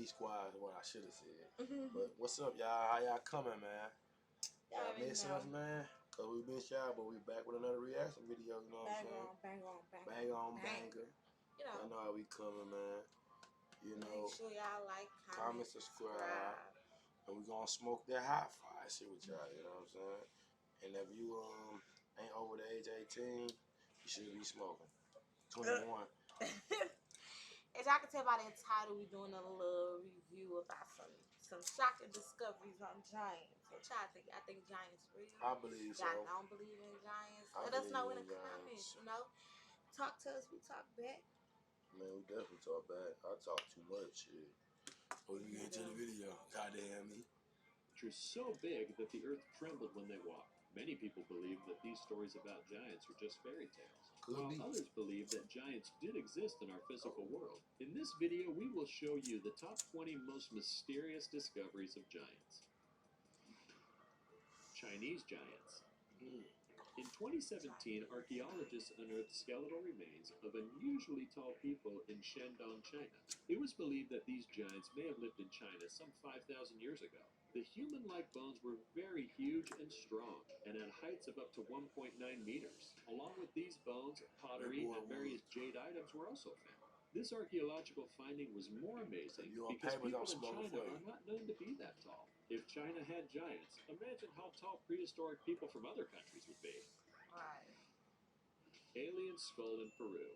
Elite Squad is what I should have said. But what's up, y'all? How y'all coming, man? Y'all missing us, man? Cause we been shy, but we back with another reaction video. You know what I'm saying? Bang on, banger. Y'all know how we coming, man. You know, make sure y'all like, comment, subscribe. And we gonna smoke that hot fire shit with y'all, you know what I'm saying? And if you ain't over the age of 18, you should be smoking. 21. As y'all can tell by the title, we doing a little review about some shocking discoveries on giants. What y'all think? I think giants real. I believe so. Y'all don't believe in giants? Let us know in the comments, you know. Talk to us, we talk back. Man, we definitely talk back. I talk too much shit. Oh, you get into the video. Goddamn me. Creatures so big that the earth trembled when they walked. Many people believe that these stories about giants are just fairy tales, while others believe that giants did exist in our physical world. In this video, we will show you the top 20 most mysterious discoveries of giants. Chinese giants. In 2017, archaeologists unearthed skeletal remains of unusually tall people in Shandong, China. It was believed that these giants may have lived in China some 5,000 years ago. The human-like bones were very huge and strong, and had heights of up to 1.9 meters. Along with these bones, pottery and various jade items were also found. This archaeological finding was more amazing because people in China are not known to be that tall. If China had giants, imagine how tall prehistoric people from other countries would be. Right. Alien skull in Peru.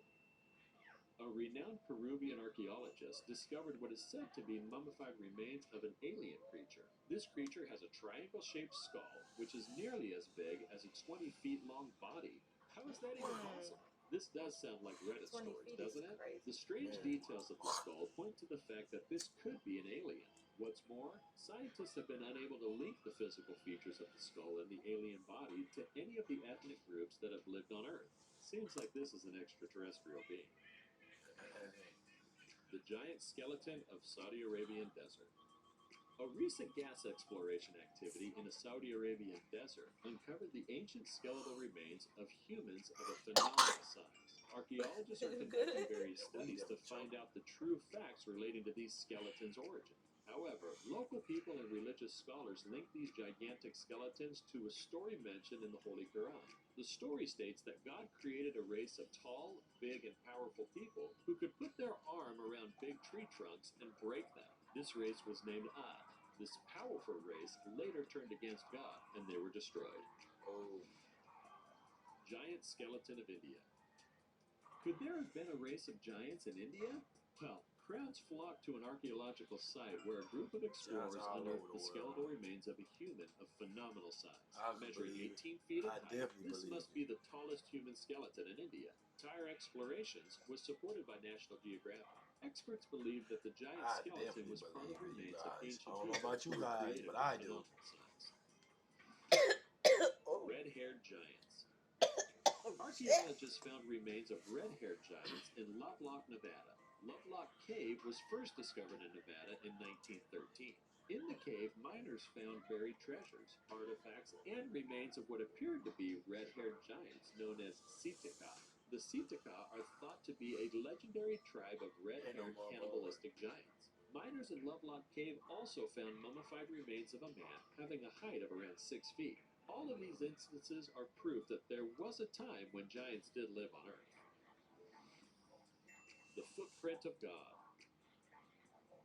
A renowned Peruvian archaeologist discovered what is said to be mummified remains of an alien creature. This creature has a triangle-shaped skull, which is nearly as big as a 20 feet long body. How is that even possible? This does sound like Reddit stories, doesn't it? Crazy. The strange details of the skull point to the fact that this could be an alien. What's more, scientists have been unable to link the physical features of the skull and the alien body to any of the ethnic groups that have lived on Earth. Seems like this is an extraterrestrial being. The giant skeleton of Saudi Arabian desert. A recent gas exploration activity in a Saudi Arabian desert uncovered the ancient skeletal remains of humans of a phenomenal size. Archaeologists are conducting various studies to find out the true facts relating to these skeletons' origin. However, local people and religious scholars link these gigantic skeletons to a story mentioned in the Holy Quran. The story states that God created a race of tall, big, and powerful people who could put their arm around big tree trunks and break them. This race was named Ad. This powerful race later turned against God, and they were destroyed. Giant skeleton of India. Could there have been a race of giants in India? Well, crowds flocked to an archaeological site where a group of explorers unearthed the skeletal remains of a human of phenomenal size. Measuring 18 feet in height, this must be the tallest human skeleton in India. Entire explorations was supported by National Geographic. Experts believe that the giant skeleton was part of remains of ancient people who were created with phenomenal size. Red-haired giants. Archaeologists found remains of red-haired giants in Lovelock, Nevada. Lovelock Cave was first discovered in Nevada in 1913. In the cave, miners found buried treasures, artifacts, and remains of what appeared to be red-haired giants known as Sitka. The Sitka are thought to be a legendary tribe of red-haired cannibalistic giants. Miners in Lovelock Cave also found mummified remains of a man having a height of around 6 feet. All of these instances are proof that there was a time when giants did live on Earth. The footprint of God.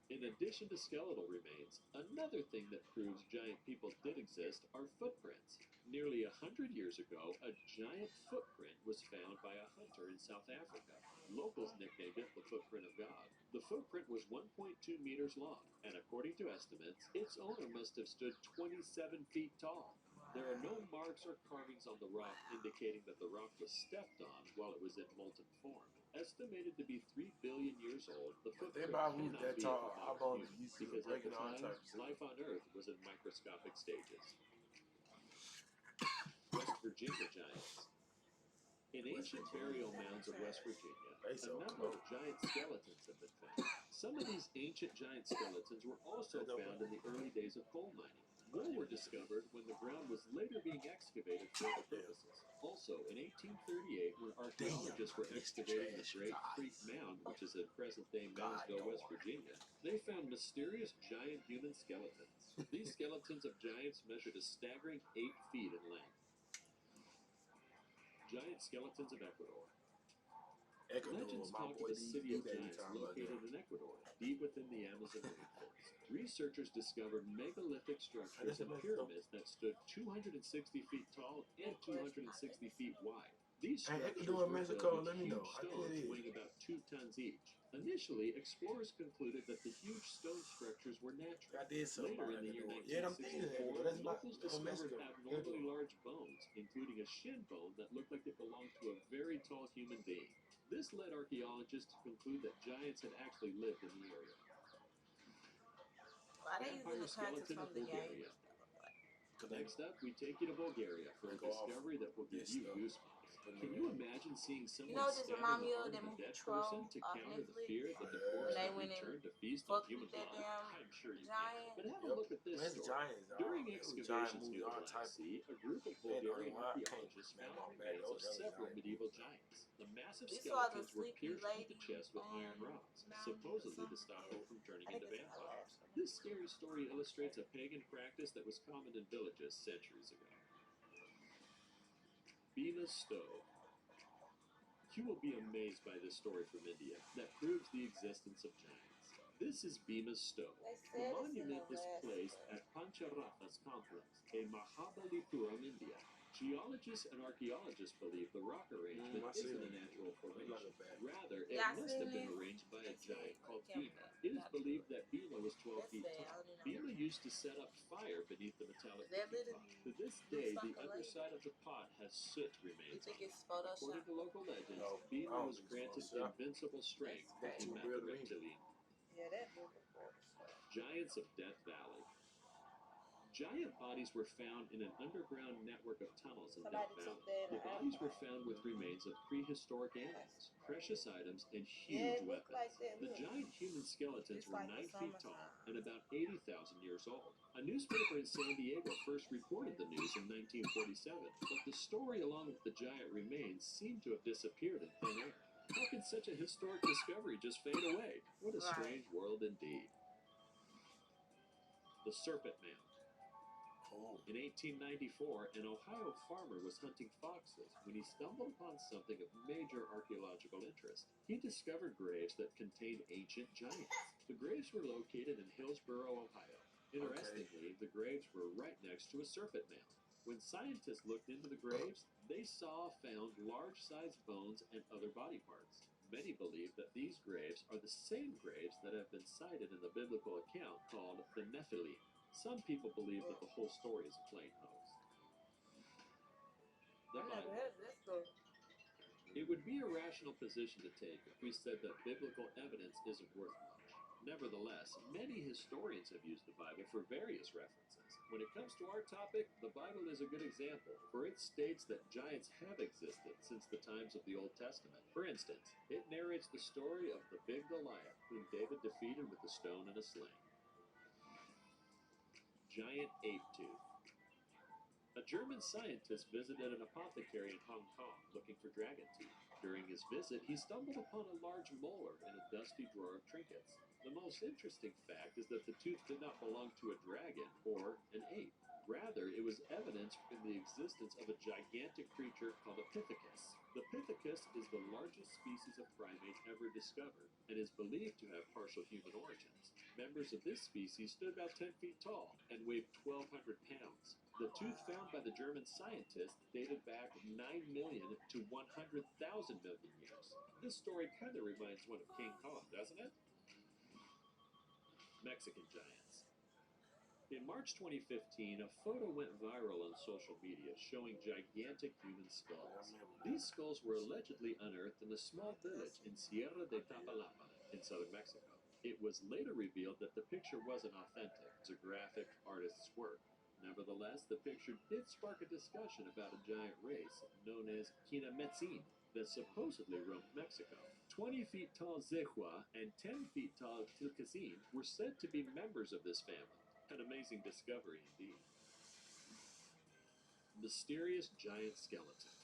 In addition to skeletal remains, another thing that proves giant people did exist are footprints. Nearly 100 years ago, a giant footprint was found by a hunter in South Africa. Locals nicknamed it the footprint of God. The footprint was 1.2 meters long, and according to estimates, its owner must have stood 27 feet tall. There are no marks or carvings on the rock indicating that the rock was stepped on while it was in molten form. Estimated to be 3 billion years old, the footprint cannot be of a modern human, because at the time, life on Earth was in microscopic stages. West Virginia giants. In ancient burial mounds of West Virginia, a number of giant skeletons have been found. Some of these ancient giant skeletons were also found in the early days of coal mining. More were discovered when the ground was later being excavated for other purposes. Also, in 1838, when archaeologists were excavating the Great Creek Mound, which is in present-day Moundsville, West Virginia, they found mysterious giant human skeletons. These skeletons of giants measured a staggering 8 feet in length. Giant skeletons of Ecuador. Legends talk of a city of giants located in Ecuador, deep within the Amazon rainforest. Researchers discovered megalithic structures and pyramids that stood 260 feet tall and 260 feet wide. These structures were Mexico, built let with me know. huge stones weighing about 2 tons each. Initially, explorers concluded that the huge stone structures were natural. Later in the year 1964, locals discovered abnormally large bones, including a shin bone that looked like it belonged to a very tall human being. This led archaeologists to conclude that giants had actually lived in the area. Why they using the characters from the game? Next up, we take you to Bulgaria for a discovery that will give you goosebumps. Can you imagine seeing someone just stab remind in me the of heart that of a movie dead Troll person to off counter the Netflix. fear that the force When they that went and returned to feast on fucked human with that blood? damn I'm sure you giant. can. But have a look at this story. During excavations near the Black Sea, a group of Bulgarian archaeologists found the remains of several medieval giants. The massive skeletons were pierced through the chest with iron rods, supposedly to stop them from turning into vampires. This scary story illustrates a pagan practice that was common in villages centuries ago. Bhima's stove. You will be amazed by this story from India that proves the existence of giants. This is Bhima's stove. The monument is placed at Pancharatha's complex, in Mahabalipuram, India. Geologists and archaeologists believe the rock arrangement isn't a natural formation. Rather, it must have been arranged by a giant called Bhima. It is believed that Bhima was 12 feet tall. Bhima used to set up fire beneath the metallic cooking pot. To this day, the underside of the pot has soot remains on it. According to local legends, Bhima was granted invincible strength when he met the reptilian. Yeah, that movie. Giants of Death Valley. Giant bodies were found in an underground network of tunnels in Death Valley. The bodies were found with remains of prehistoric animals, precious items, and huge weapons. The giant human skeletons were 9 feet tall and about 80,000 years old. A newspaper in San Diego first reported the news in 1947, but the story along with the giant remains seemed to have disappeared in thin air. How could such a historic discovery just fade away? What a strange world indeed. The Serpent Mound. In 1894, an Ohio farmer was hunting foxes when he stumbled upon something of major archaeological interest. He discovered graves that contained ancient giants. The graves were located in Hillsboro, Ohio. Interestingly, the graves were right next to a serpent mound. When scientists looked into the graves, they found large-sized bones and other body parts. Many believe that these graves are the same graves that have been cited in the biblical account called the Nephilim. Some people believe that the whole story is a plain hoax. The Bible. It would be a rational position to take if we said that biblical evidence isn't worth much. Nevertheless, many historians have used the Bible for various references. When it comes to our topic, the Bible is a good example, for it states that giants have existed since the times of the Old Testament. For instance, it narrates the story of the big Goliath, whom David defeated with a stone and a sling. Giant ape tooth. A German scientist visited an apothecary in Hong Kong looking for dragon teeth. During his visit, he stumbled upon a large molar in a dusty drawer of trinkets. The most interesting fact is that the tooth did not belong to a dragon or an ape. Rather, it was evidence in the existence of a gigantic creature called a Pithecus. The Pithecus is the largest species of primate ever discovered and is believed to have partial human origins. Members of this species stood about 10 feet tall and weighed 1,200 pounds. The tooth found by the German scientist dated back 9 million to 100,000 million years. This story kind of reminds one of King Kong, doesn't it? Mexican giants. In March 2015, a photo went viral on social media showing gigantic human skulls. These skulls were allegedly unearthed in a small village in Sierra de Tapalapa in southern Mexico. It was later revealed that the picture wasn't authentic. It was a graphic artist's work. Nevertheless, the picture did spark a discussion about a giant race known as Kinametsin that supposedly roamed Mexico. 20 feet tall Zehua and 10 feet tall Tilcasin were said to be members of this family. An amazing discovery indeed. Mysterious giant skeleton.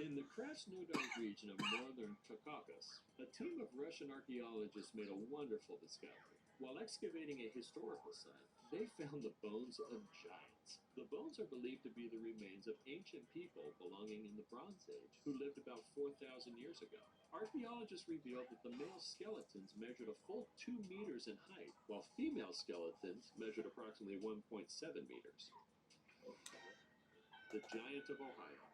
In the Krasnodar region of northern Caucasus, a team of Russian archaeologists made a wonderful discovery. While excavating a historical site, they found the bones of giants. The bones are believed to be the remains of ancient people belonging in the Bronze Age who lived about 4,000 years ago. Archaeologists revealed that the male skeletons measured a full 2 meters in height, while female skeletons measured approximately 1.7 meters. The Giant of Ohio.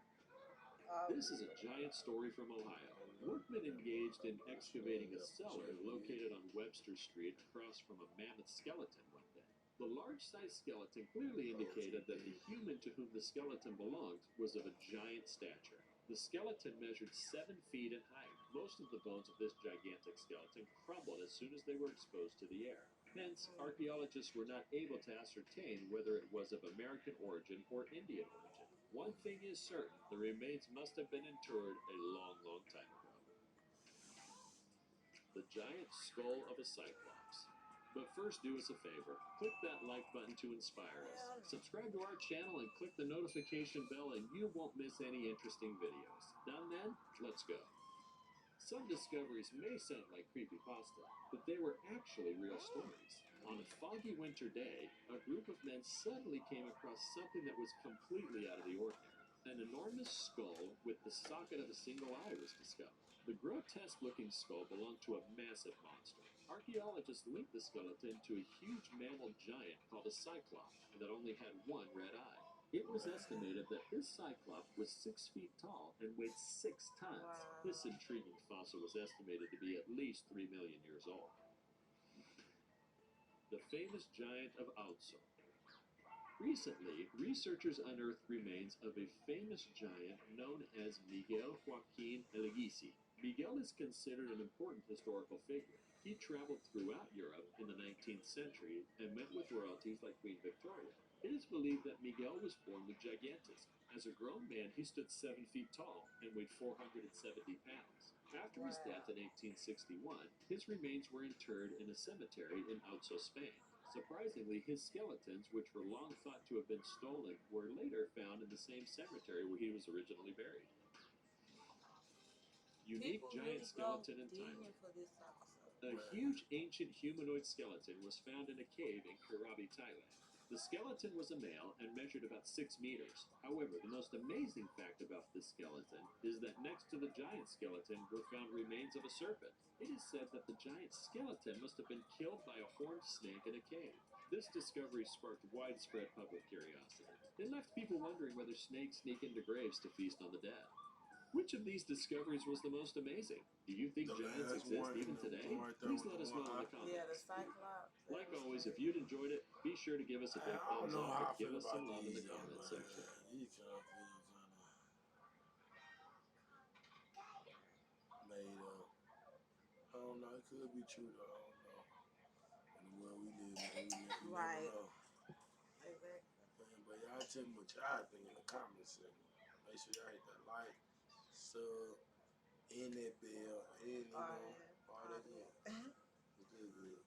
This is a giant story from Ohio. Workmen engaged in excavating a cellar located on Webster Street across from a mammoth skeleton one day. The large-sized skeleton clearly indicated that the human to whom the skeleton belonged was of a giant stature. The skeleton measured 7 feet in height. Most of the bones of this gigantic skeleton crumbled as soon as they were exposed to the air. Hence, archaeologists were not able to ascertain whether it was of American origin or Indian origin. One thing is certain, the remains must have been interred a long, long time ago. The giant skull of a cyclops. But first, do us a favor. Click that like button to inspire us. Subscribe to our channel and click the notification bell and you won't miss any interesting videos. Done then? Let's go. Some discoveries may sound like creepypasta, but they were actually real stories. On a foggy winter day, a group of men suddenly came across something that was completely out of the ordinary. An enormous skull with the socket of a single eye was discovered. The grotesque-looking skull belonged to a massive monster. Archaeologists linked the skeleton to a huge mammal giant called a cyclops that only had one red eye. It was estimated that this cyclops was 6 feet tall and weighed 6 tons. Wow. This intriguing fossil was estimated to be at least 3 million years old. The famous giant of Alzo. Recently, researchers unearthed remains of a famous giant known as Miguel Joaquin Elegisi. Miguel is considered an important historical figure. He traveled throughout Europe in the 19th century and met with royalties like Queen Victoria. It is believed that Miguel was born with gigantism. As a grown man, he stood 7 feet tall and weighed 470 pounds. After his death in 1861, his remains were interred in a cemetery in Alzo, Spain. Surprisingly, his skeletons, which were long thought to have been stolen, were later found in the same cemetery where he was originally buried. Unique People giant really skeleton in go digging Thailand. for this type of stuff. A huge ancient humanoid skeleton was found in a cave in Krabi, Thailand. The skeleton was a male and measured about 6 meters. However, the most amazing fact about this skeleton is that next to the giant skeleton were found remains of a serpent. It is said that the giant skeleton must have been killed by a horned snake in a cave. This discovery sparked widespread public curiosity. It left people wondering whether snakes sneak into graves to feast on the dead. Which of these discoveries was the most amazing? Do you think giants exist even today? Please let us know in the comments. Yeah, the Cyclops. Like always, if you'd enjoyed it, be sure to give us a big thumbs know how I up and give feel us some about love in the these, though, comment man. section. These kind of made up. I don't know. It could be true though. I don't know. In the world we live in, we Right. never know. Exactly. But y'all tell me what y'all think in the comments section. Make sure y'all hit that like, sub, and that bell, and all that good. It's good.